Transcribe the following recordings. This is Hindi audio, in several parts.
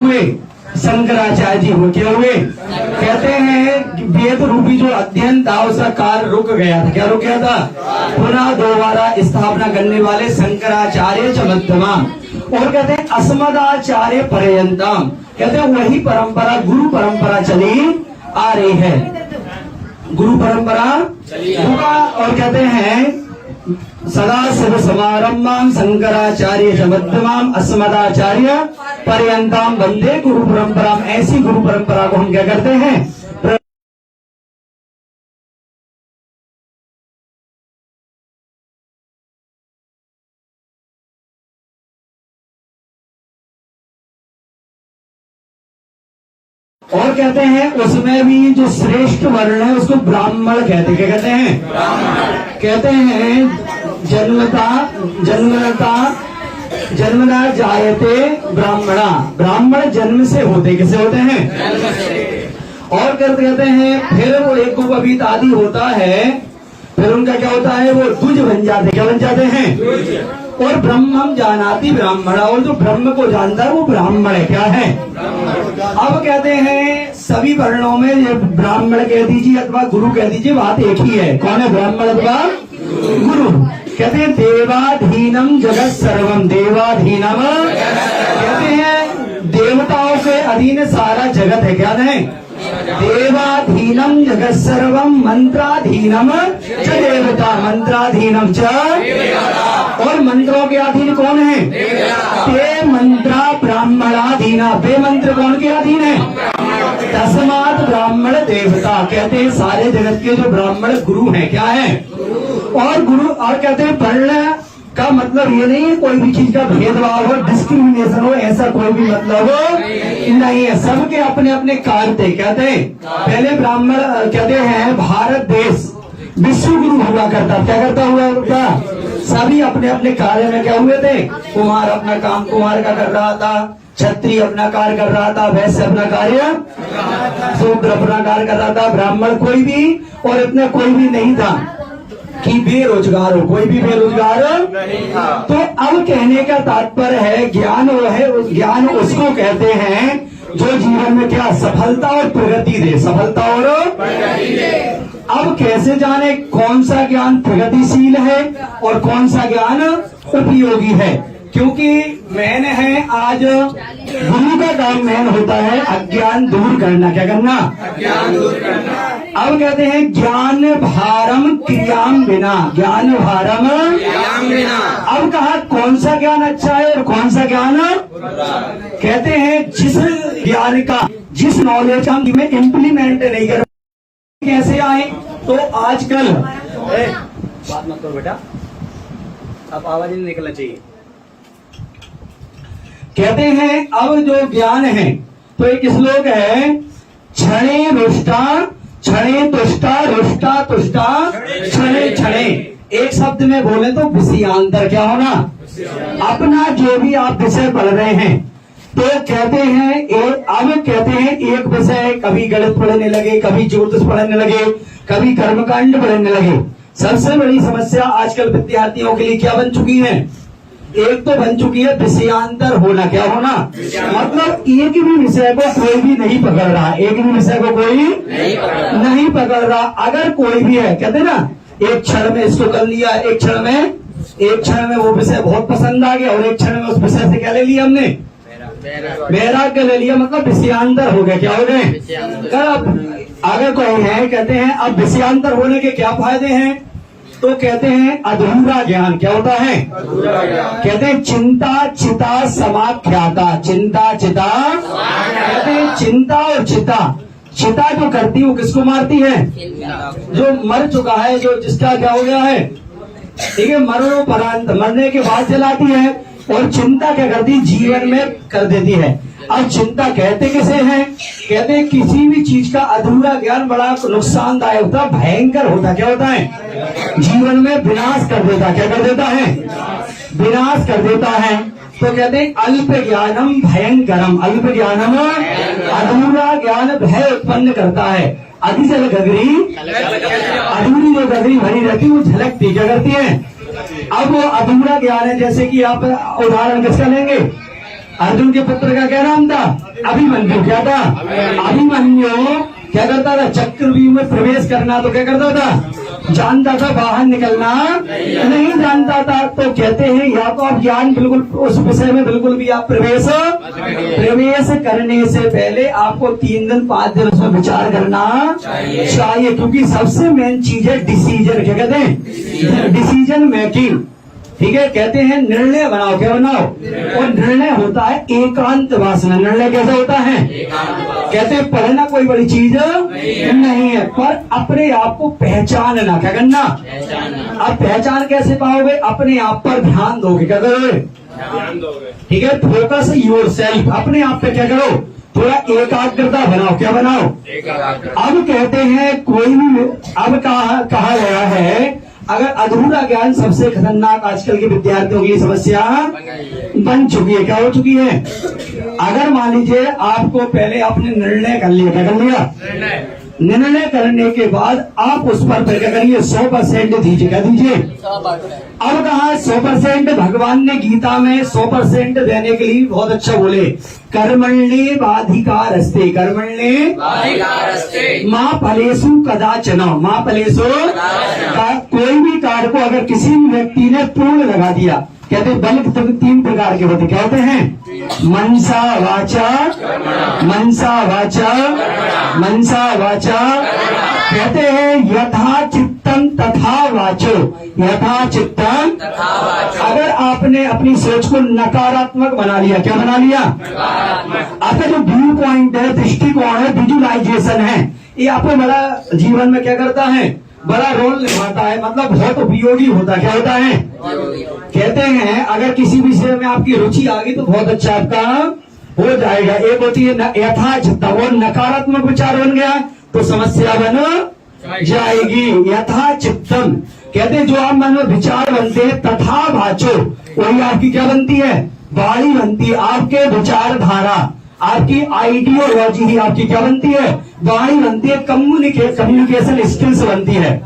हुए शंकराचार्य जी हो क्या हुए। कहते हैं वेद रूपी जो अध्ययन था उसका कार्य रुक गया था। क्या रुक गया था? पुनः दोबारा स्थापना करने वाले शंकराचार्य च मध्यमाम, और कहते हैं अस्मदाचार्य पर्यंतम, कहते हैं वही परंपरा गुरु परंपरा चली आ रही है, गुरु परंपरा होगा। और कहते हैं सदा शिव समारंभाम शंकराचार्य मध्यमाम अस्मदाचार्य पर्यंताम वंदे गुरु परंपराम। ऐसी गुरु परंपरा को हम क्या करते हैं? और कहते हैं उसमें भी जो श्रेष्ठ वर्ण है उसको ब्राह्मण कहते हैं। क्या कहते हैं? कहते हैं जन्मना जायते ब्राह्मणा, ब्राह्मण जन्म से होते। किसे होते हैं? और कहते हैं फिर वो एक उपवीत आदि होता है, फिर उनका क्या होता है? वो द्विज बन जाते। क्या बन जाते हैं? और ब्रह्मम जानाति ब्राह्मण, और जो ब्रह्म को जानता है वो ब्राह्मण है। क्या है? अब कहते हैं सभी वर्णों में ये ब्राह्मण कह दीजिए अथवा गुरु कह दीजिए, बात एक ही है। कौन है ब्राह्मण अथवा गुरु? कहते हैं देवाधीनम जगत सर्वम, देवाधीनम कहते हैं देवताओं के अधीन सारा जगत है। क्या है? देवाधीनम जगत सर्वम मंत्राधीनम च देवता, मंत्राधीनम च, और मंत्रों के अधीन कौन है? ते मंत्रा ब्राह्मणाधीना, वे मंत्र कौन के अधीन है? तस्मात् ब्राह्मण देवता, कहते हैं सारे जगत के जो ब्राह्मण गुरु हैं। क्या है? और गुरु, और कहते हैं वर्ण का मतलब ये नहीं है कोई भी चीज का भेदभाव हो, डिस्क्रिमिनेशन हो, ऐसा कोई भी मतलब नहीं है। सबके अपने अपने कार्य थे। कहते हैं पहले ब्राह्मण कहते हैं भारत देश विश्व गुरु हुआ करता। क्या करता हुआ था? सभी अपने अपने कार्य में क्या हुए थे? कुमार अपना काम कुमार का कर रहा था, क्षत्रिय अपना कार्य कर रहा था, वैश्य अपना कार्य, शूद्र अपना कार्य कर रहा था, ब्राह्मण कोई भी, और इतना कोई भी नहीं था कि बेरोजगार हो, कोई भी बेरोजगार नहीं था। तो अब कहने का तात्पर्य है ज्ञान वो है, उस ज्ञान उसको कहते हैं जो जीवन में क्या सफलता और प्रगति दे, सफलता और प्रगति दे। अब कैसे जाने कौन सा ज्ञान प्रगतिशील है और कौन सा ज्ञान उपयोगी है? क्योंकि मैन है आज गुरु का काम मैन होता है अज्ञान दूर करना। क्या करना? अज्ञान दूर करना। अब कहते हैं ज्ञान भारम क्रियाम बिना, ज्ञान भारम क्रियाम बिना। अब कहा कौन सा ज्ञान अच्छा है और कौन सा ज्ञान? कहते हैं जिस ज्ञान का, जिस नॉलेज हम इम्प्लीमेंट नहीं कर, कैसे आए? तो आजकल बात मत करो बेटा, अब आवाज नहीं निकलना चाहिए। कहते हैं अब जो ज्ञान है तो एक श्लोक है, क्षणे रुष्टा क्षणे तुष्टा रुष्टा तुष्टा क्षणे क्षणे। एक शब्द में बोले तो विषयांतर। क्या होना? अपना जो भी आप विषय पढ़ रहे हैं तो कहते हैं अब कहते हैं एक विषय, कभी गणित पढ़ने लगे, कभी ज्योतिष पढ़ने लगे, कभी कर्मकांड पढ़ने लगे। सबसे बड़ी समस्या आजकल विद्यार्थियों के लिए क्या बन चुकी है? एक तो बन चुकी है विषयांतर होना। क्या होना? मतलब एक भी विषय को कोई भी नहीं पकड़ रहा, एक भी विषय को कोई नहीं पकड़ रहा। अगर कोई भी है, कहते ना एक क्षण में इसको कर लिया, एक क्षण में वो विषय बहुत पसंद आ गया, और एक क्षण में उस विषय से क्या ले लिया हमने? वैराग्य ले लिया, मतलब विषयांतर हो गया। क्या हो गए? अगर कोई है कहते हैं अब विषयांतर होने के क्या फायदे हैं? तो कहते हैं अधूरा ज्ञान। क्या होता है? कहते हैं चिंता चिता समाख्याता, चिंता चिता, कहते हैं चिंता और चिता, चिता जो करती है वो किसको मारती है? जो मर चुका है, जो जिसका क्या हो गया है, ठीक है, मरणोपरांत, मरने के बाद जलाती है। और चिंता क्या करती है? जीवन में कर देती है। अब चिंता कहते किसे हैं? कहते हैं किसी भी चीज का अधूरा ज्ञान बड़ा नुकसानदायक होता, भयंकर होता। क्या होता है? जीवन में विनाश कर देता। क्या कर देता है? विनाश कर देता है। तो कहते हैं अल्प ज्ञानम भयंकरम, अल्प ज्ञानम, अधूरा ज्ञान भय उत्पन्न करता है। अधिजल गगरी, अधूरी जो गगरी भरी रहती है वो झलकती। क्या करती है? अब वो अधूरा ज्ञान है, जैसे कि आप उदाहरण किसका लेंगे? अर्जुन के पुत्र का क्या नाम था? अभिमन्यु। क्या था? अभिमन्यु क्या करता था? चक्रव्यूह में प्रवेश करना तो क्या करता था? जानता था, बाहर निकलना नहीं जानता था। तो कहते हैं या तो आप ज्ञान बिल्कुल उस विषय में बिल्कुल भी आप प्रवेश करने से पहले आपको 3 दिन 5 दिन उसमें विचार करना चाहिए, क्योंकि सबसे मेन चीज है डिसीजन। क्या कहते हैं? Decision making. ठीक है, कहते हैं निर्णय बनाओ। क्या बनाओ? और निर्णय होता है एकांत वासना। निर्णय कैसा होता है? कहते हैं पढ़ना कोई बड़ी चीज नहीं है, पर अपने आप को पहचानना। क्या करना? आप पहचान कैसे पाओगे? अपने आप पर ध्यान दोगे। क्या करोगे? ठीक है, फोकस योर सेल्फ। अपने आप पे क्या करो? थोड़ा एकाग्रता बनाओ। क्या बनाओ? अब कहते हैं कोई भी, अब कहा गया है अगर अधूरा ज्ञान सबसे खतरनाक आजकल के विद्यार्थियों की समस्या बन चुकी है। क्या हो चुकी है? अगर मान लीजिए आपको पहले आपने निर्णय कर लिया। क्या कर लिया? निर्णय करने के बाद आप उस पर क्या करिए? 100% दीजिए। क्या दीजिए? अब कहा 100%? भगवान ने गीता में 100% देने के लिए बहुत अच्छा बोले, कर्मण्येवाधिकारस्ते, कर्मण्येवाधिकारस्ते मां फलेषु कदाचन, मां फलेषु। कोई भी कार्य को अगर किसी भी व्यक्ति ने पूर्ण लगा दिया, कहते बल 3 प्रकार के होते। क्या होते हैं? मनसा वाचा, मनसा वाचा, मनसा वाचा। कहते हैं यथा चित्तम तथा वाचो, यथा चित्तम तथा वाचो। अगर आपने अपनी सोच को नकारात्मक बना लिया। क्या बना लिया? आपका जो व्यू पॉइंट है, दृष्टिकोण है, विजुलाइजेशन है, ये आपको बड़ा जीवन में क्या करता है? बड़ा रोल निभाता है, मतलब बहुत उपयोगी होता है। क्या होता है? कहते हैं अगर किसी विषय में आपकी रुचि आ गई तो बहुत अच्छा आपका हो जाएगा। एक होती है यथा चित्तम, वो नकारात्मक विचार बन गया तो समस्या बन जाएगी। यथा चित्तम कहते हैं जो आप मन में विचार बनते हैं, तथा वाचो वही आपकी क्या बनती है? वाणी बनती है। आपके विचारधारा, आपकी आइडियोलॉजी ही आपकी क्या बनती है? वाणी बनती है। कम्युनिकेशन स्किल्स बनती है।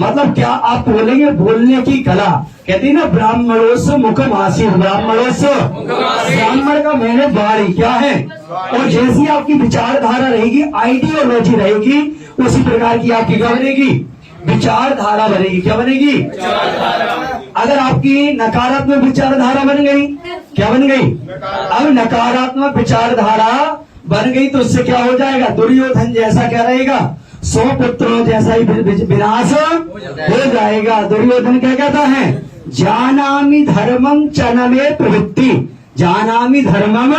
मतलब क्या आप बोलेंगे? बोलने की कला। कहती है ना ब्राह्मणोस्य मुखम आसीन, ब्राह्मणोस्य, ब्राह्मण का मैंने वाणी क्या है? और जैसी आपकी विचारधारा रहेगी, आइडियोलॉजी रहेगी, उसी प्रकार की आपकी क्या बनेगी? विचारधारा बनेगी। क्या बनेगी? अगर आपकी नकारात्मक विचारधारा बन गई, क्या बन गई? अब नकारात्मक विचारधारा बन गई तो उससे क्या हो जाएगा? दुर्योधन जैसा क्या रहेगा? 100 पुत्रों जैसा ही विनाश हो जाएगा। दुर्योधन क्या कहता है? जानामि धर्मम चनमे प्रवृत्ति, जानामि धर्मम।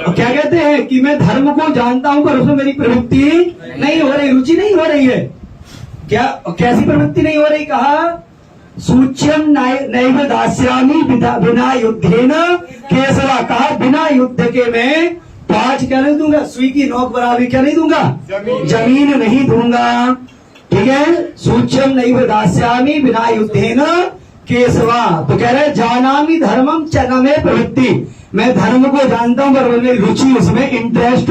क्या कहते हैं कि मैं धर्म को जानता हूं पर उसमें मेरी प्रवृत्ति नहीं हो रही, रुचि नहीं हो रही है। क्या कैसी प्रवृत्ति नहीं हो रही? कहा सूच्यम नैव दास्यामि बिना युद्धेन केसवा। कहा बिना युद्ध के मैं 5 क्या नहीं दूंगा? सुई की नोक बराबर क्या नहीं दूंगा? जमीन नहीं दूंगा। ठीक है, सूच्यम नैव दास्यामि बिना युद्धेन केसवा। तो कह रहे जानामि धर्मम च न मे प्रवृत्ति, मैं धर्म को जानता हूं पर मेरी रुचि उसमें, interest,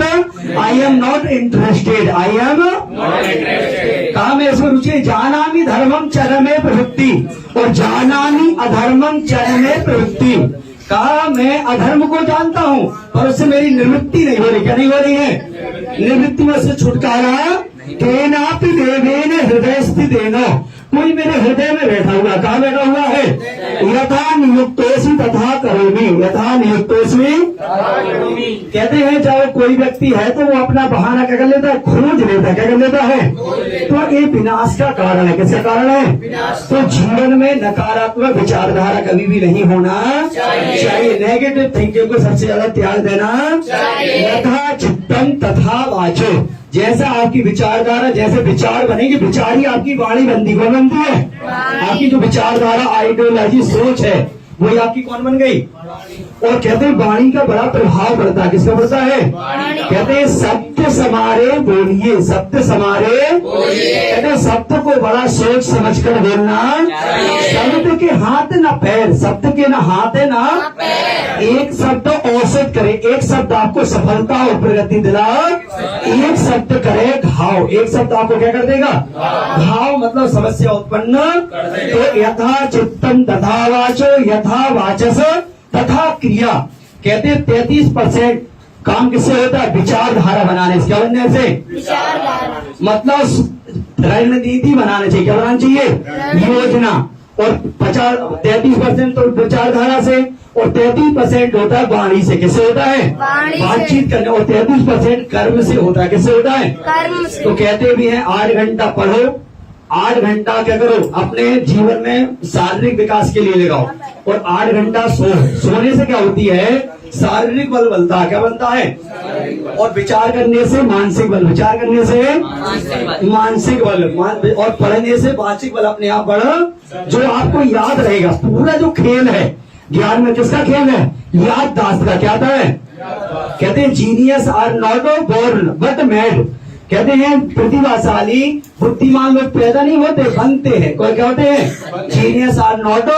I am not interested, I am not interested. कहा मैं इसमें रुचि। जानामि धर्मम च न मे प्रवृत्ति और जानामि अधर्मम च न मे प्रवृत्ति। कहा मैं अधर्म को जानता हूं पर उससे मेरी निवृत्ति नहीं हो रही। क्या नहीं हो रही है? निवृत्ति में से छुटकारा। तेनापि देवेन हृदय स्थितेनो, कोई मेरे हृदय में बैठा हुआ। कहाँ बैठा हुआ है? यथा नियुक्तोऽसि तथा करोमि, यथा नियुक्तोऽसि। कहते हैं जब कोई व्यक्ति है तो वो अपना बहाना क्या कर लेता है? खोज लेता है। क्या कर लेता है? तो ये विनाश का कारण है। किसका कारण है? तो जीवन में नकारात्मक विचारधारा कभी भी नहीं होना चाहिए। नेगेटिव थिंकिंग को सबसे ज्यादा त्याग देना चाहिए। यथा चित्तम तथा वाचो, जैसा आपकी विचारधारा, जैसे विचार बनेगी, विचार ही आपकी वाणी बनती। कौन बनती है? आपकी जो विचारधारा, आइडियोलॉजी, सोच है वही आपकी कौन बन गई? और कहते हैं वाणी का बड़ा प्रभाव पड़ता है। किसका पड़ता है? कहते हैं सत्य समारे बोलिए, सत्य समारे। कहते हैं सत्य को बड़ा सोच समझ कर बोलना। शब्द के हाथ न पैर, सत्य के ना हाथ है ना पैर। एक शब्द औसत करे, एक शब्द आपको सफलता और प्रगति दिला, एक शब्द करे घाव, एक शब्द आपको क्या कर देगा? घाव मतलब समस्या उत्पन्न। तो यथा चित्तम तथा वाचो, यथा वाचस तथा क्रिया। कहते हैं 33% काम किससे होता है? विचारधारा बनाने से। क्या बनने से? विचारधारा। मतलब रणनीति बनाने चाहिए। क्या बनाना चाहिए? योजना। और 33% तो विचारधारा से, और 33% होता है वाणी से। किससे होता है? वाणी से। बातचीत करने। और 33% कर्म से होता है। किससे होता है? कर्म से। तो कहते भी हैं 8 घंटा पढ़ो, 8 घंटा क्या करो? अपने जीवन में शारीरिक विकास के लिए लगाओ, और 8 घंटा सोने से क्या होती है? शारीरिक बल बनता है। क्या बनता है? और विचार करने से मानसिक बल, विचार करने से मानसिक बल, और पढ़ने से वाचिक बल अपने आप बढ़, जो आपको याद रहेगा। पूरा जो खेल है ज्ञान में, किसका खेल है? याददाश्त का। क्या आता है? कहते हैं genius are not born but made. कहते हैं प्रतिभाशाली बुद्धिमान लोग पैदा नहीं होते, बनते हैं। कोई क्या होते हैं? Genius are not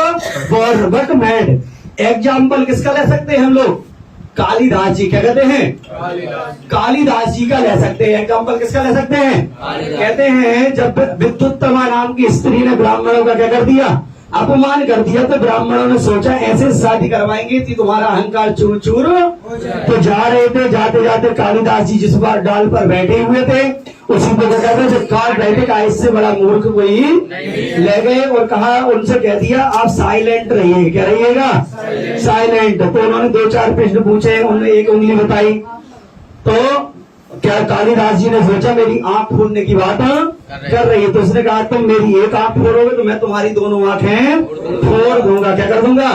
born but made. Example किसका ले सकते हैं हम लोग? कालिदास जी। क्या कहते हैं? कालिदास जी का ले सकते हैं। एग्जाम्पल किसका ले सकते हैं? कहते हैं जब विद्युत्तमा नाम की स्त्री ने ब्राह्मणों का क्या कर दिया? अपमान कर दिया, तो ब्राह्मणों ने सोचा ऐसे शादी करवाएंगे कि तुम्हारा अहंकार चूर चूर। तो जा रहे थे, जाते जाते कालिदास जी जिस बार डाल पर बैठे हुए थे, उसी को क्या कहते हैं? काट बैठे का इससे बड़ा मूर्ख कोई ले गए, और कहा, उनसे कह दिया आप साइलेंट रहिए। क्या रहिएगा? साइलेंट। तो उन्होंने 2-4 प्रश्न पूछे, उन्होंने एक उंगली बताई। तो क्या कालिदास जी ने सोचा मेरी आंख फोड़ने की बात कर रही है, तो उसने कहा तुम मेरी एक आंख फोड़ोगे तो मैं तुम्हारी दोनों आंखें फोड़ दूंगा। क्या कर दूंगा?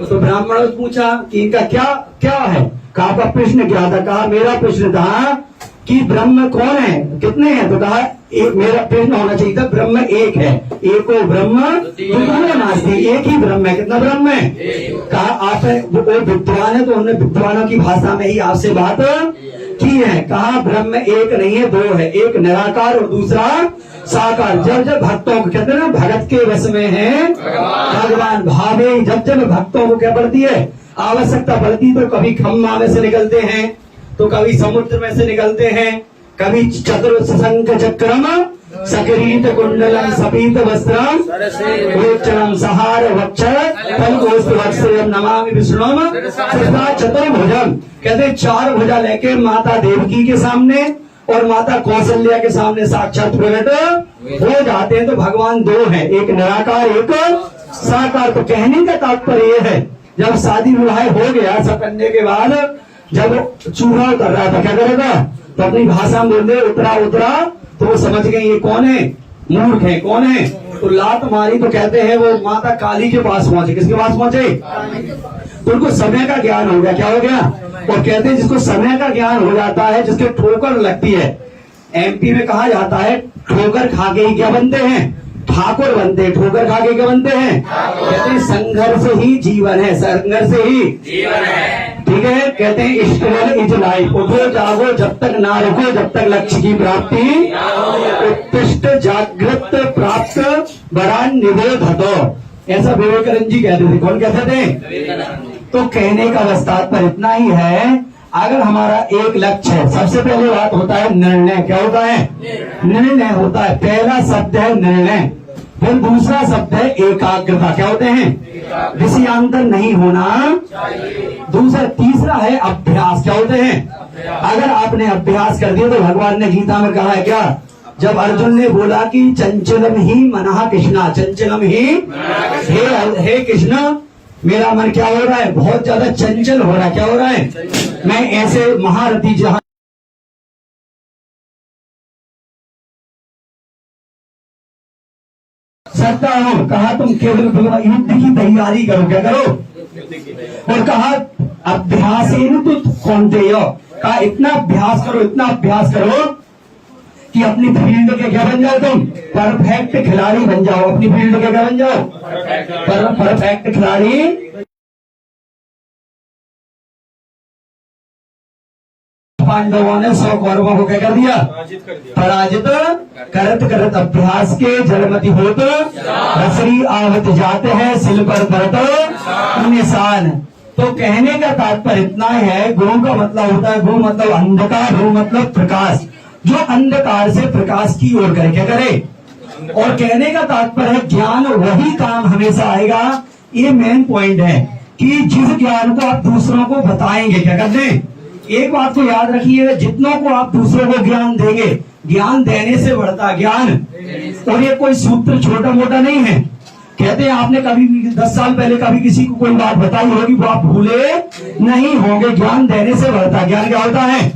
तो ब्राह्मणों ने पूछा कि इनका क्या क्या है? कहा आपका प्रश्न क्या था? कहा मेरा प्रश्न था कि ब्रह्म कौन है, कितने हैं? तो कहा एक, मेरा प्रश्न होना चाहिए था ब्रह्म एक है, एको ब्रह्म द्वितीयो नास्ति, एक ही ब्रह्म है। कितना ब्रह्म है? कहा आप वो विद्वान है, तो उन्होंने विद्वानों की भाषा में ही आपसे बात की है। कहा ब्रह्म एक नहीं है, 2 है, एक निराकार और दूसरा साकार। जब जब भक्तों को कहते हैं ना भगत के वश में है भगवान भावे, जब जब भक्तों को क्या पड़ती है? आवश्यकता पड़ती, तो कभी खम्मा में से निकलते हैं, तो कभी समुद्र में से निकलते हैं, कभी चतुर्शंख चक्रम सकरीत कुंडलम सपीत वस्त्रम गोचरम सहार वक्ष तलगोस्त वत्सरम नमामि विष्णुम सदा चतुर्भुजम। कहते 4 भुजा लेके माता देवकी के सामने और माता कौशल्या के सामने साक्षात प्रकट हो जाते हैं। तो भगवान 2 हैं, एक निराकार एक साकार। तो कहने का तात्पर्य यह है, जब शादी विवाह हो गया सब करने के बाद, जब चूहा उतर रहा था, क्या कर रहा था? तो अपनी भाषा में बोल उतरा, तो वो समझ गए ये कौन है? मूर्ख है। कौन है? तो लात मारी, तो कहते हैं वो माता काली के पास पहुंचे। किसके पास पहुंचे? तो उनको समय का ज्ञान हो गया। क्या हो गया? और कहते हैं जिसको समय का ज्ञान हो जाता है, जिसके ठोकर लगती है, एमपी में कहा जाता है ठोकर खा के ही क्या बनते हैं? ठाकुर बनते हैं। ठोकर खा के क्या बनते हैं? कहते हैं संघर्ष ही जीवन है, संघर्ष ही जीवन है। ठीक है? कहते हैं स्ट्रगल इज लाइफ। उठो जागो जब तक ना रुको, जब तक लक्ष्य की प्राप्ति उत्कृष्ट जागृत प्राप्त बड़ा निबोधतो। ऐसा विवेकानंद जी कहते थे। कौन कहते थे? तो कहने का विस्तार पर इतना ही है। अगर हमारा एक लक्ष्य है, सबसे पहले बात होता है निर्णय। क्या होता है? निर्णय होता है। पहला शब्द है निर्णय, फिर दूसरा शब्द है एकाग्रता। क्या होते हैं? विषयांतर नहीं होना। दूसरा, तीसरा है अभ्यास। क्या होते हैं? अगर आपने अभ्यास कर दिया, तो भगवान ने गीता में कहा है क्या? जब अर्जुन ने बोला कि चंचलम ही मनः कृष्णा, चंचलम ही हे कृष्ण, मेरा मन क्या हो रहा है? बहुत ज्यादा चंचल हो रहा है। क्या हो रहा है? मैं ऐसे महारथी जहां सकता हूं, कहा तुम केवल युद्ध की तैयारी करो। क्या करो? और कहा अभ्यास तो कौनते हो, कहा इतना अभ्यास करो, इतना अभ्यास करो कि अपनी फील्ड के क्या बन जाओ? तुम परफेक्ट खिलाड़ी बन जाओ। अपनी फील्ड के क्या बन जाओ? परफेक्ट खिलाड़ी। पांडवों ने 100 कौरवों को क्या कर दिया? पराजित करत करत अभ्यास के जलमति होत रसरी आवत जाते हैं सिल पर परत निशान। तो कहने का तात्पर्य इतना है, गुरु का मतलब होता है, गुरु मतलब अंधकार, गुरु मतलब प्रकाश, जो अंधकार से प्रकाश की ओर करे। क्या करे? और कहने का तात्पर्य है ज्ञान वही काम हमेशा आएगा। ये मेन पॉइंट है कि जिस ज्ञान को आप दूसरों को बताएंगे, क्या करते हैं, एक बात को याद रखिए, जितनों को आप दूसरों को ज्ञान देंगे, ज्ञान देने से बढ़ता ज्ञान। और ये कोई सूत्र छोटा मोटा नहीं है। कहते हैं आपने कभी 10 साल पहले कभी किसी को कोई बात बताई होगी, वो आप भूले नहीं होंगे। ज्ञान देने से बढ़ता ज्ञान क्या होता है।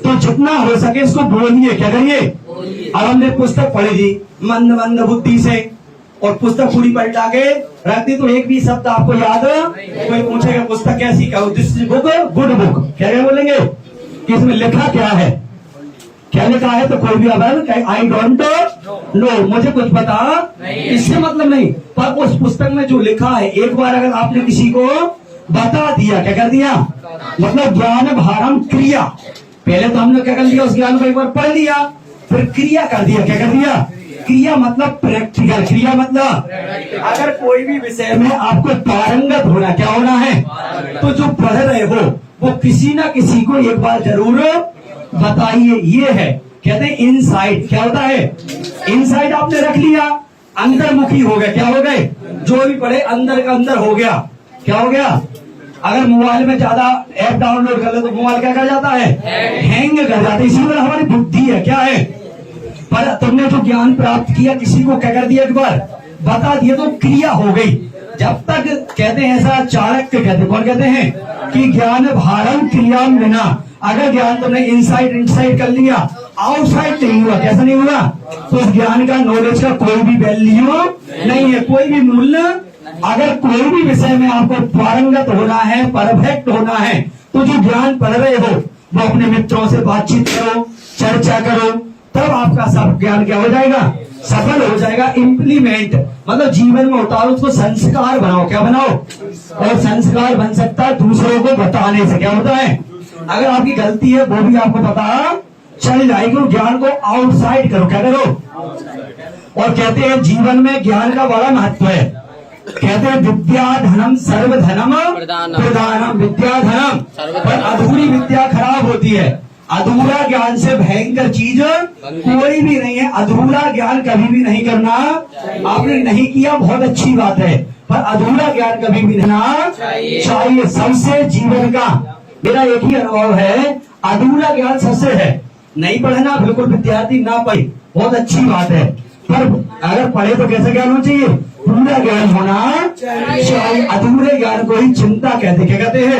तो जितना हो सके इसको बोलिए, क्या करिए। अब हमने पुस्तक पढ़ी थी मंद मंद बुद्धि से, और पुस्तक पूरी पलटा के रख दी, तो एक भी शब्द आपको याद, कोई पूछेगा पुस्तक कैसी, क्या दिस बुक गुड बुक, क्या क्या बोलेंगे कि इसमें लिखा क्या है, क्या लिखा है, तो कोई भी अब आई डोंट नो, मुझे कुछ पता इससे मतलब नहीं। पर उस पुस्तक में जो लिखा है, एक बार अगर आपने किसी को बता दिया, क्या कर दिया, मतलब ज्ञान भारम क्रिया। पहले तो हमने क्या कर लिया, उस ज्ञान को एक बार पढ़ लिया, फिर क्रिया कर दिया, क्या कर दिया, क्रिया मतलब प्रैक्टिकल। क्रिया मतलब अगर कोई भी विषय में आपको पारंगत होना, क्या होना है, तो जो पढ़ रहे हो वो किसी ना किसी को एक बार जरूर बताइए। ये है कहते हैं इनसाइट। क्या होता है, इनसाइट आपने रख लिया, अंतर्मुखी हो गए, क्या हो गए, जो भी पढ़े अंदर का अंदर हो गया। क्या हो गया, अगर मोबाइल में ज्यादा ऐप डाउनलोड कर ले तो मोबाइल क्या कर जाता है, हैंग कर जाता है। इसी तरह हमारी बुद्धि है, क्या है, पर तुमने जो ज्ञान प्राप्त किया किसी को क्या कर दिया, एक बार बता दिया, तो क्रिया हो गई। जब तक कहते हैं ऐसा चाणक्य कहते, कौन कहते हैं कि ज्ञान भारम क्रिया बिना, अगर ज्ञान तुमने इनसाइड कर लिया, आउटसाइड नहीं हुआ, कैसा नहीं हुआ, तो उस ज्ञान का, नॉलेज का कोई भी वैल्यू नहीं है, कोई भी मूल्य। अगर कोई भी विषय में आपको पारंगत होना है, परफेक्ट होना है, तो जो ज्ञान पढ़ रहे हो वो अपने मित्रों से बातचीत करो, चर्चा करो, तब आपका सब ज्ञान क्या हो जाएगा, सफल हो जाएगा। इम्प्लीमेंट मतलब जीवन में उतारो, उसको संस्कार बनाओ, क्या बनाओ, और संस्कार बन सकता है दूसरों को बताने से। क्या होता है, अगर आपकी गलती है वो भी आपको पता चल जाएगी। ज्ञान को आउटसाइड करो, क्या करो। और कहते हैं जीवन में ज्ञान का बड़ा महत्व है। कहते हैं विद्या धनम सर्वधनम प्रधानम, विद्या धनम, पर अधूरी विद्या खराब होती है। अधूरा ज्ञान से भयंकर चीज कोई भी नहीं है। अधूरा ज्ञान कभी भी नहीं करना। आपने नहीं किया बहुत अच्छी बात है, पर अधूरा ज्ञान कभी भी रहना चाहिए। सबसे जीवन का मेरा एक ही अनुभव है, अधूरा ज्ञान सबसे है। नहीं पढ़ना, बिल्कुल विद्यार्थी ना पढ़े, बहुत अच्छी बात है, पर अगर पढ़े तो कैसा ज्ञान होना चाहिए, पूरा ज्ञान होना चाहिए। अधूरे ज्ञान को ही चिंता कहते, क्या कहते हैं,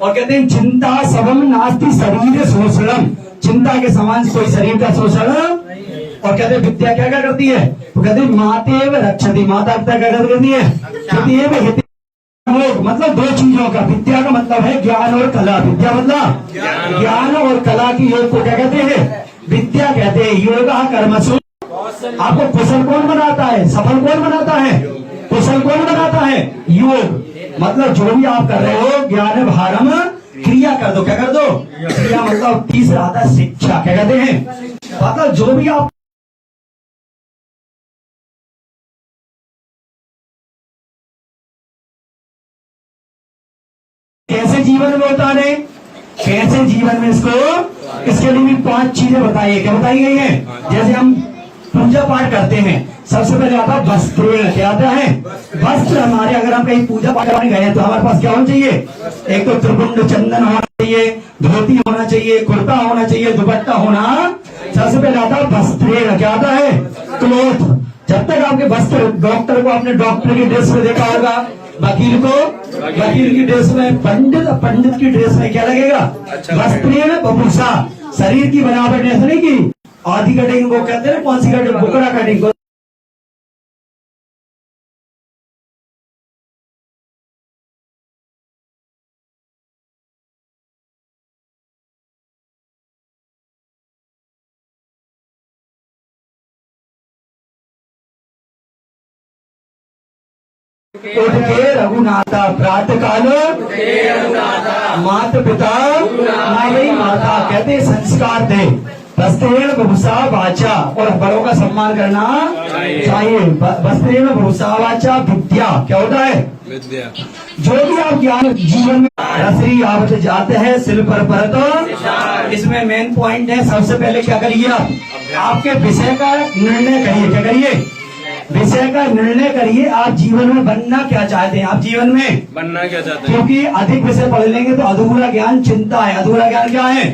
और कहते हैं चिंता सबम नास्ति शरीर शोषणम, चिंता के समान कोई शरीर का शोषण। और कहते हैं विद्या क्या क्या करती है, तो कहते हैं मातेव रक्षति, माता पिता क्या करती है, मतलब दो चीजों का। विद्या का मतलब है ज्ञान और कला। विद्या मतलब ज्ञान और कला की योग को क्या कहते हैं, विद्या कहते हैं। योग कर्मसु, आपको कुशल कौन बनाता है, सफल कौन बनाता है, कुशल कौन बनाता है, योग। मतलब जो भी आप कर रहे हो ज्ञान भारम क्रिया कर दो, क्या कर दो, क्रिया। मतलब तीसरा आता है शिक्षा, क्या कहते हैं, मतलब जो भी आप कैसे जीवन में उतारे, कैसे जीवन में इसको, इसके लिए भी 5 चीजें बताइए। क्या बताई गई है, जैसे हम पूजा पाठ करते हैं, सबसे पहले आता है वस्त्र। क्या आता है, वस्त्र। हमारे अगर हम कहीं पूजा पाठ करने गए हैं तो हमारे पास क्या होना चाहिए, एक तो त्रिपुंड चंदन होना चाहिए, धोती होना चाहिए, कुर्ता होना चाहिए, दुपट्टा होना। सबसे पहले आता है वस्त्र। क्या आता है, क्लोथ। जब तक आपके वस्त्र, डॉक्टर को आपने डॉक्टर की ड्रेस में देखा होगा, वकील को वकील की ड्रेस में, पंडित की ड्रेस में क्या लगेगा, वस्त्र बभूषा। शरीर की बनावट ऐसे नहीं की आधी कटिंग को कहते हैं, कौन सी कटिंग, बुकड़ा कटिंग को। उठ के रघुनाथा प्रातः काल माता पिता माई माता, कहते संस्कार थे। वस्त्रेण बभूषा वाचा, और बड़ों का सम्मान करना चाहिए। वस्त्रेण बभूषा वाचा विद्या। क्या होता है, विद्या। जो भी आप ज्ञान जीवन में रसरी आवत जाते हैं सिल पर परत। इसमें मेन पॉइंट है, सबसे पहले क्या करिए आप, आपके विषय का निर्णय करिए। क्या करिए, विषय का निर्णय करिए। आप जीवन में बनना क्या चाहते हैं? आप जीवन में बनना क्या चाहते हैं? क्योंकि अधिक विषय पढ़ लेंगे तो अधूरा ज्ञान चिंता है। अधूरा ज्ञान क्या है?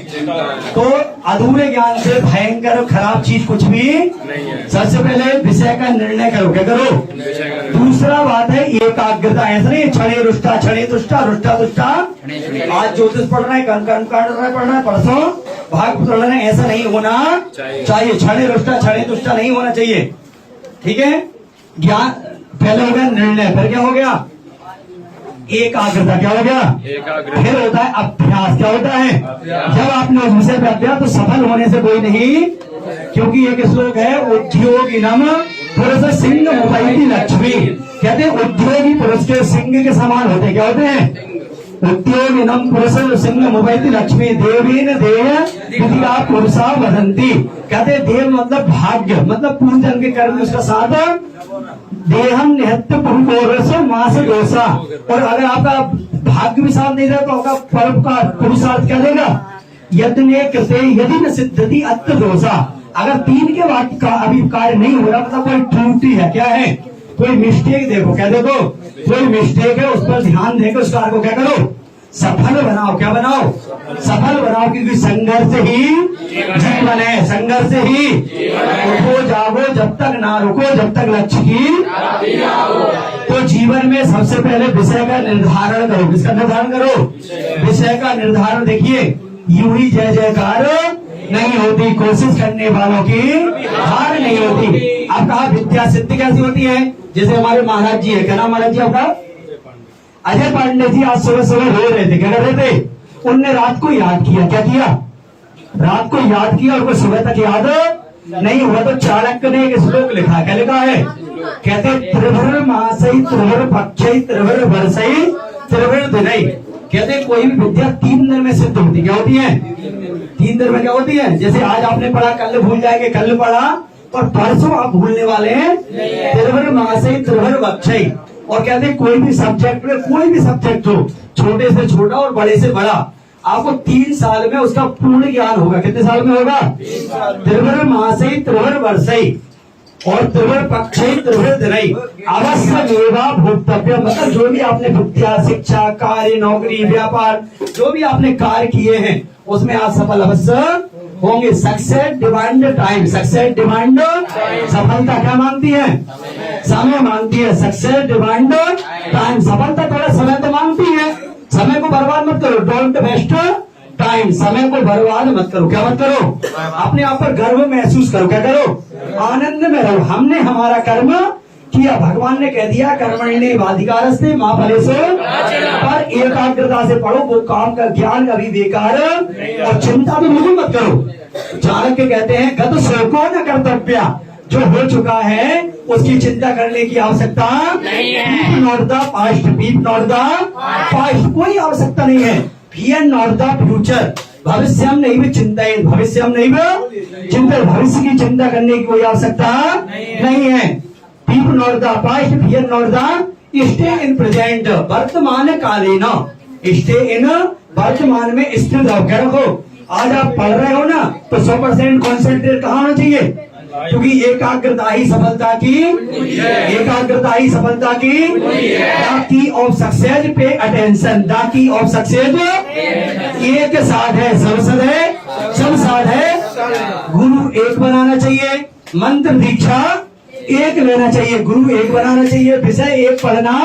तो अधूरे ज्ञान से भयंकर खराब चीज कुछ भी नहीं है। सबसे पहले विषय का निर्णय करो। क्या करो? दूसरा बात है एकाग्रता। ऐसा नहीं क्षणे रुष्टा क्षणे तुष्टा रुष्टा तुष्टा। आज ज्योतिष पढ़ रहे हैं, कल कर्म कांड पढ़ना है, परसों भाग पढ़ रहे हैं, ऐसा नहीं होना चाहिए। क्षणे रुष्टा क्षणे तुष्टा नहीं होना चाहिए। ठीक है? ज्ञान पहले हो गया निर्णय, फिर क्या हो गया? एकाग्रता। क्या हो गया? एकाग्रता। फिर होता है अभ्यास। क्या होता है? जब आपने उस विषय पे अभ्यास, तो सफल होने से कोई नहीं। क्योंकि एक श्लोक है उद्योगिनम पुरुष सिंह मुपैति लक्ष्मी। कहते हैं उद्योगी पुरुष के सिंह के समान होते हैं। क्या होते हैं? उद्योगिनम पुरुष सिंह मुपैति लक्ष्मी देवीन देय विधिया पुरुषा वदंती। कहते हैं देव मतलब भाग्य, मतलब पूजन के कर्म उसका साथ देहम निहत्य पुरुष मास दोषा। और अगर आपका भाग्य भी साथ नहीं रहा तो आपका पर्व का पुरुषार्थ क्या देगा? यत्ने कृते यदि न सिद्धति अत्य दोषा। अगर 3 के बाद का अभी कार्य नहीं हो रहा, मतलब कोई त्रुटि है। क्या है? कोई मिस्टेक देखो। क्या देखो? कोई मिस्टेक है, उस पर ध्यान देकर उस कार्य को क्या करो? सफल बनाओ। क्या बनाओ? सफल बनाओ। क्योंकि संघर्ष ही जीवन है। संघर्ष ही उठो जागो जब तक ना रुको, जब तक लक्ष्य की। तो जीवन में सबसे पहले विषय का निर्धारण करो। किसका निर्धारण करो? विषय का निर्धारण। देखिए यूं ही जय जयकार नहीं होती, कोशिश करने वालों की हार नहीं होती। आप कहा विद्या सिद्धि कैसी होती है? जैसे हमारे महाराज जी है, क्या नाम महाराज जी आपका? अजय पांडे जी। आज सुबह सुबह रो रहे थे। क्या कर रहे थे? उनने रात को याद किया। क्या किया? रात को याद किया और सुबह तक याद नहीं हुआ तो चाणक्य ने एक श्लोक लिखा। क्या लिखा है? कहते त्रिभुर मासई त्रिभुर पक्षई त्रिभुर वर्षई त्रिभुर दिनई। कहते कोई भी विद्या 3 दिन में सिद्ध होती। क्या होती है? 3 दिन में क्या होती है? जैसे आज आपने पढ़ा, कल भूल जाएंगे, कल पढ़ा और परसों आप भूलने वाले हैं। त्रिभुर मासई त्रिभुर पक्षई। और कहते हैं कोई भी सब्जेक्ट में, कोई भी सब्जेक्ट हो, छोटे से छोटा और बड़े से बड़ा, आपको 3 साल में उसका पूर्ण ज्ञान होगा। कितने साल में होगा? त्रिभुर मासई त्रिभुर वर्षई और त्रिभुर पक्षई त्रिभुर दिनई अवश्य मेवा भोक्तव्य। मतलब जो भी आपने विद्या शिक्षा कार्य नौकरी व्यापार जो भी आपने कार्य किए हैं उसमें आप सफल अवश्य होंगे। Success demand time. Success demand सफलता क्या मांगती है? समय मांगती है। Success demand time. सफलता थोड़ा समय तो मांगती है। समय को बर्बाद मत करो। Don't waste time. समय को बर्बाद मत करो। क्या मत करो? अपने आप पर गर्व महसूस करो। क्या करो? आनंद में रहो। हमने हमारा कर्म किया। भगवान ने कह दिया कर्मण्ये वाधिकारस्ते मां फलेषु। पर एकाग्रता से पढ़ो। वो काम का ज्ञान कभी बेकार और चिंता तो बिल्कुल मत करो। चाणक्य कहते हैं गत शोको न कर्तव्य। जो हो चुका है उसकी चिंता करने की आवश्यकता नहीं है। Keep not the past. Keep not the past. कोई आवश्यकता नहीं है। Fear not the future. भविष्यम नहीं भी चिंतित। भविष्यम नहीं भी चिंतित। भविष्य की चिंता करने की कोई आवश्यकता नहीं है। Keep not the past. Fear not the stay in present. वर्तमान कालीन। स्टे इन वर्तमान में स्थिर रहो। क्या रखो? आज आप पढ़ रहे हो ना तो 100% कॉन्सेंट्रेट कहाँ होना चाहिए? क्योंकि एकाग्रता ही सफलता की। एकाग्रता ही सफलता की। The key of success pay attention. The key of success एक साथ है, सब है, सब साथ है। गुरु एक बनाना चाहिए। मंत्र दीक्षा एक लेना चाहिए। गुरु एक बनाना चाहिए। विषय एक पढ़ना।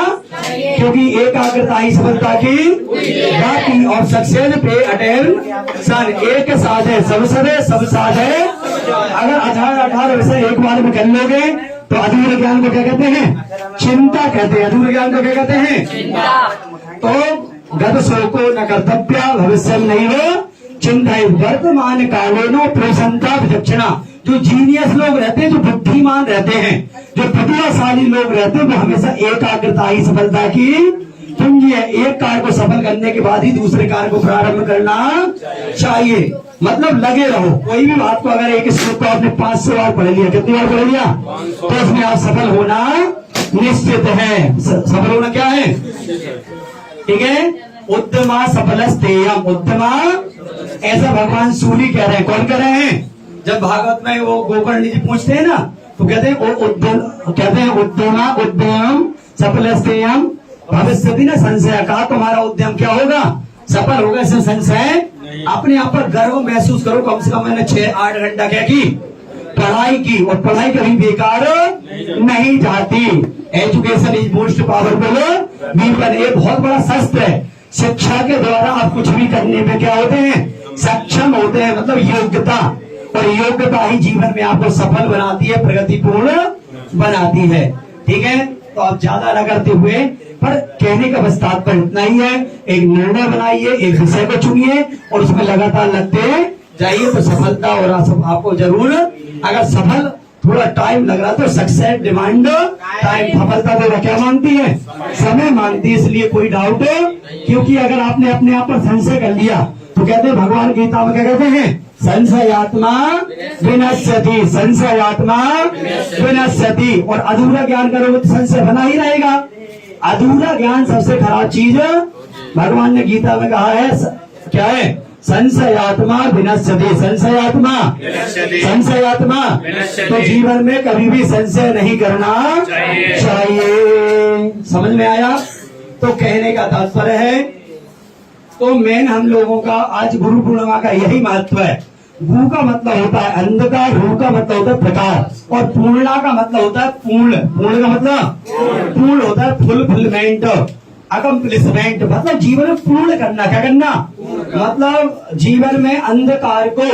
क्योंकि एकाग्रता ही सफलता की। The key of success pay attention एक साथ है, सब है, सब साथ है। अगर 18 विषय एक बार में कर लोगे तो अधूरे ज्ञान को क्या कहते हैं? चिंता कहते हैं। अधूरे ज्ञान को क्या कहते हैं? तो गत शोको न कर्तव्य भविष्य नहीं हो चिंता। वर्तमान कालोनो प्रसन्नता विचक्षणा। जो जीनियस लोग रहते हैं, जो बुद्धिमान रहते हैं, जो प्रतिभाशाली लोग रहते हैं, वो हमेशा एकाग्रता ही सफलता की पूंजी है। एक कार्य को सफल करने के बाद ही दूसरे कार्य को प्रारंभ करना चाहिए। मतलब लगे रहो। कोई भी बात को अगर एक श्लोक को आपने 500 बार पढ़ लिया, कितनी बार पढ़ लिया, तो उसमें आप सफल होना निश्चित है। सफल होना क्या है? ठीक है। उद्यमा सफलस्तेयम। उद्यमा ऐसा भगवान सूर्य कह रहे हैं। कौन कह रहे हैं? जब भागवत में वो गोकर्ण जी पूछते हैं ना तो कहते हैं उद्यम सफलस्तेयम भविष्यति न संशय। कहा तुम्हारा उद्यम क्या होगा, सफल होगा, इसमें संशय। अपने आप पर गर्व महसूस करो, कम से कम मैंने 6-8 घंटा क्या की, पढ़ाई की, और पढ़ाई कभी बेकार नहीं जाती। Education is most powerful weapon, ये बहुत बड़ा शस्त्र है। शिक्षा के द्वारा आप कुछ भी करने में क्या होते हैं, सक्षम होते हैं, मतलब योग्यता, और योग्यता ही जीवन में आपको सफल बनाती है, प्रगतिपूर्ण बनाती है। ठीक है, तो आप ज्यादा न करते हुए, पर कहने का बस तात्पर्य इतना ही है, एक निर्णय बनाइए, एक विषय को चुनिए और उसमें लगातार लगते जाइए, तो सफलता और आपको जरूर, अगर सफल थोड़ा टाइम लग रहा तो सक्सेस डिमांड टाइम, सफलता तो क्या मांगती है, समय मांगती है। इसलिए कोई डाउट है, क्योंकि अगर आपने अपने आप पर संशय कर लिया तो कहते हैं भगवान गीता में क्या कहते हैं, संशयात्मा विनश्यति, संशयात्मा विनश्यति। और अधूरा ज्ञान करोगे तो संशय बना ही रहेगा। अधूरा ज्ञान सबसे खराब चीज भगवान ने गीता में कहा है, क्या है, संशयात्मा विनश्यति, संशयात्मा संशयात्मा। तो जीवन में कभी भी संशय नहीं करना चाहिए। समझ में आया? तो कहने का तात्पर्य है, तो मेन हम लोगों का आज गुरु पूर्णिमा का यही महत्व है। गु का मतलब होता है अंधकार, रू का मतलब होता है प्रकाश, और पूर्णा का मतलब होता है पूर्ण। पूर्ण का मतलब पूर्ण होता है फुलफिलमेंट, अकम्प्लिशमेंट, मतलब जीवन में पूर्ण करना। क्या करना, मतलब जीवन में अंधकार को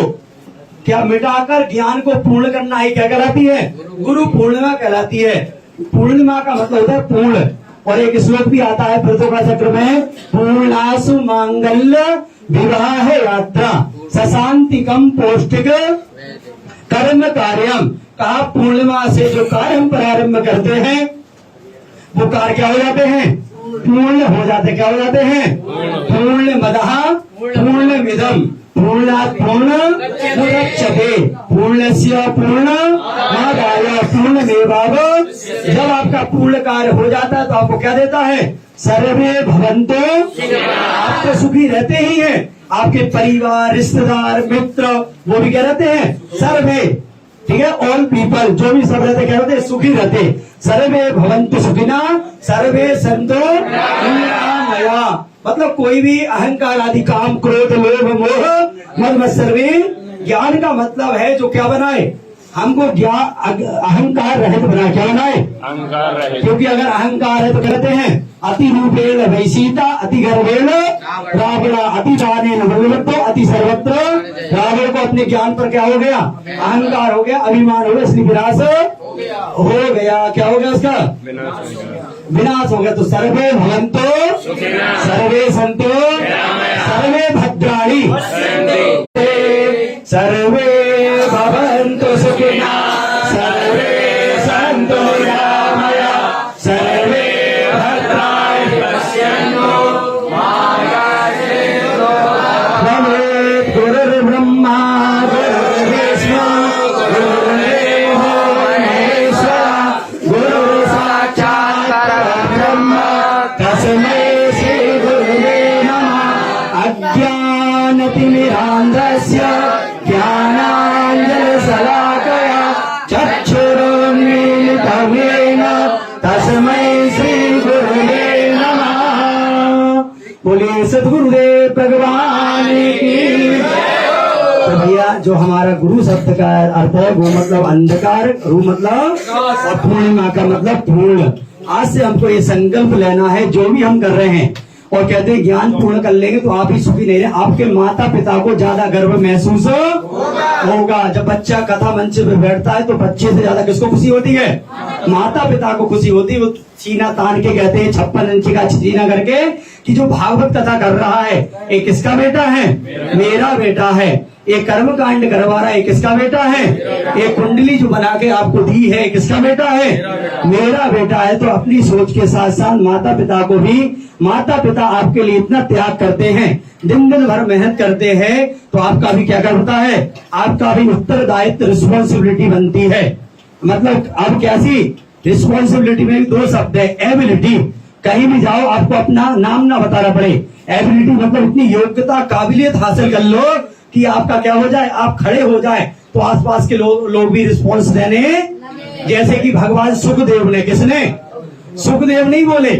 क्या मिटाकर ज्ञान को पूर्ण करना ही क्या कहलाती है, गुरु पूर्णिमा कहलाती है। पूर्णिमा का मतलब होता है पूर्ण। और एक श्लोक भी आता है प्रतोका चक्र में, पूर्णासु मांगल्य विवाह यात्रा सशांतिकम पौष्टिक कर्म कार्यम। कहा पूर्णिमा से जो कार्य हम प्रारंभ करते हैं वो कार्य क्या हो जाते हैं, पूर्ण हो जाते। क्या हो जाते हैं, पूर्ण मदः पूर्णमिदं पूर्णात् पूर्णमुदच्यते पूर्णस्य पूर्णमादाय पूर्णमेवावशिष्यते। जब आपका पूर्ण कार्य हो जाता है तो आपको क्या देता है, सर्वे भवन्तु, आप तो सुखी रहते ही हैं, आपके परिवार, रिश्तेदार, मित्र, वो भी क्या रहते हैं, सर्वे, ठीक है, ऑल पीपल, जो भी सब रहते क्या रहते, सुखी रहते। सर्वे भवन्तु सुखिना सर्वे सन्तु निरामया। मतलब कोई भी अहंकार आदि काम, क्रोध, लोभ, मोह, मद मत्सर्वे। ज्ञान का मतलब है जो क्या बनाए, हमको अहंकार रहित बनाए। क्या बनाए, अहंकार रहित। क्योंकि अगर अहंकार है तो कहते हैं अति रूपेण वैसीता अति गर्वेण रावण अति जानेन भगवतो अति सर्वत्र। रावण को अपने ज्ञान पर क्या हो गया, अहंकार हो गया, अभिमान हो गया, इसलिए विनाश हो गया। क्या हो गया उसका, विनाश हो गया। तो सर्वे भवन्तु सर्वे सन्तु सर्वे भद्राणि सर्वे भवन्तु सुखिनः सर्वे सन्तु निरामयाः सर्वे भद्राणि पश्यन्तु मा कश्चित् भवेत्। गुरुर्ब्रह्मा गुरुर्विष्णुः गुरुर्देवो महेश्वरः गुरुः साक्षात् परब्रह्म तस्मै श्री गुरुवे नमः। अज्ञानतिमिरान्धस्य ज्ञानाञ्जनशलाकया चक्षुरुन्मीलितं येन तस्मै श्री गुरुवे नमः। बोलिए सद्गुरुदेव भगवान की। तो भैया जो हमारा गुरु शब्द का अर्थ है, वो मतलब अंधकार, रू मतलब, और पूर्णिमा का मतलब पूर्ण। आज से हमको ये संकल्प लेना है, जो भी हम कर रहे हैं, और कहते हैं ज्ञान पूर्ण कर लेंगे तो आप ही सुखी नहीं रहे, आपके माता पिता को ज्यादा गर्व महसूस होगा। जब बच्चा कथा मंच पे बैठता है तो बच्चे से ज्यादा किसको खुशी होती है, माता पिता को खुशी होती है। वो चीना तान के कहते हैं 56 इंच का चीना करके कि जो भागवत कथा कर रहा है ये किसका बेटा है, मेरा बेटा है। ये कर्म कांड करवा रहा है किसका बेटा है, ये कुंडली जो बना के आपको दी है किसका बेटा है, मेरा बेटा है। तो अपनी सोच के साथ साथ माता पिता को भी, माता पिता आपके लिए इतना त्याग करते हैं, दिन दिन भर मेहनत करते हैं, तो आपका भी क्या करता है, आपका भी उत्तरदायित्व, रिस्पॉन्सिबिलिटी बनती है। मतलब अब कैसी रिस्पॉन्सिबिलिटी में 2 शब्द है, एबिलिटी। कहीं भी जाओ आपको अपना नाम ना बताना पड़े। एबिलिटी मतलब इतनी योग्यता, काबिलियत हासिल कर लो कि आपका क्या हो जाए, आप खड़े हो जाए तो आसपास के लोग भी रिस्पॉन्स देने जैसे कि भगवान सुखदेव ने, किसने? सुखदेव नहीं बोले।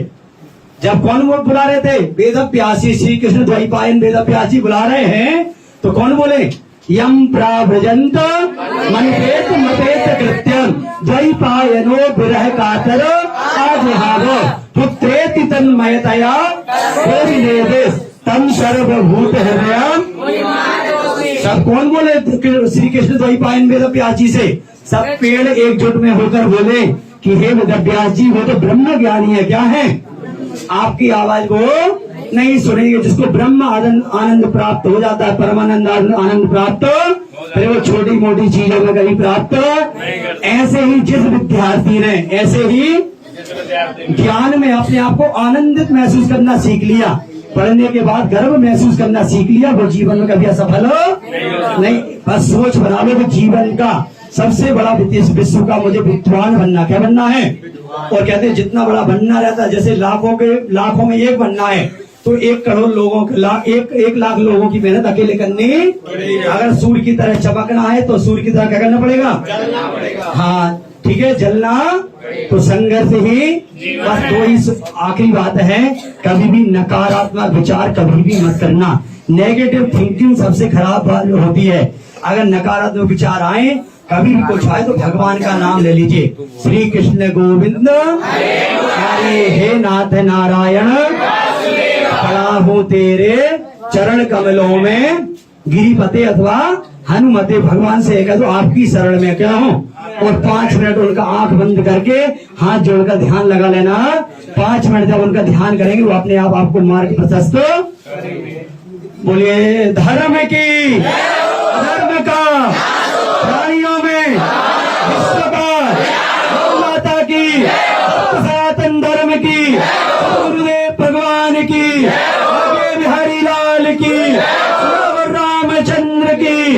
जब कौन वो बुला रहे थे? वेद प्यासी श्री कृष्ण द्वैपायन वेद प्यासी बुला रहे हैं, तो कौन बोले? यम प्राव्रजंत मनपेत मपेत कृत्यम द्वैपायनो विरह कातर आजहाव पुत्रेति तन्मयतया कोविनेदेश तम सर्वभूत हृदयम। सब कौन बोले? श्री कृष्ण द्वैपायन वेद प्यासी से सब पेड़ एकजुट में होकर बोले कि हे वेदव्यास जी, वो तो ब्रह्म ज्ञानी है, क्या है? आपकी आवाज वो नहीं सुनेंगे। जिसको ब्रह्म आनंद प्राप्त हो जाता है, परमानंद आनंद प्राप्त, फिर वो छोटी मोटी चीजों में कहीं प्राप्त। ऐसे ही जिस विद्यार्थी ने ऐसे ही ज्ञान में अपने आप को आनंदित महसूस करना सीख लिया, पढ़ने के बाद गर्व महसूस करना सीख लिया, वो जीवन में कभी असफल नहीं। बस सोच बना लो कि जीवन का सबसे बड़ा विश्व का मुझे विद्वान बनना, क्या बनना है? और कहते हैं जितना बड़ा बनना रहता है, जैसे लाखों में एक बनना है, तो 1 करोड़ लोगों के एक लाख लोगों की मेहनत अकेले करनी। अगर सूर्य की तरह चमकना है तो सूर्य की तरह क्या करना पड़ेगा? हाँ ठीक है, जलना तो संघर्ष ही। बस 2 ही आखिरी बात है, कभी भी नकारात्मक विचार कभी भी मत करना। नेगेटिव थिंकिंग सबसे खराब बात होती है। अगर नकारात्मक विचार आए, कभी भी कुछ आए, तो भगवान का नाम ले लीजिए, श्री कृष्ण गोविंद हरे, हे नाथ नारायण, खड़ा हूँ तेरे चरण कमलों में, गिरिपते अथवा हनुमते। भगवान से कह दो आपकी शरण में क्या हूँ। और 5 मिनट उनका आंख बंद करके हाथ जोड़कर ध्यान लगा लेना। 5 मिनट जब उनका ध्यान करेंगे, वो अपने आप आपको मार्ग प्रशस्त। बोलिए धर्म की, धर्म का, प्राणियों में विश्व का, गौ माता की, सनातन धर्म की, गुरुदेव भगवान की, आगे बिहारी लाल की, रामचंद्र की।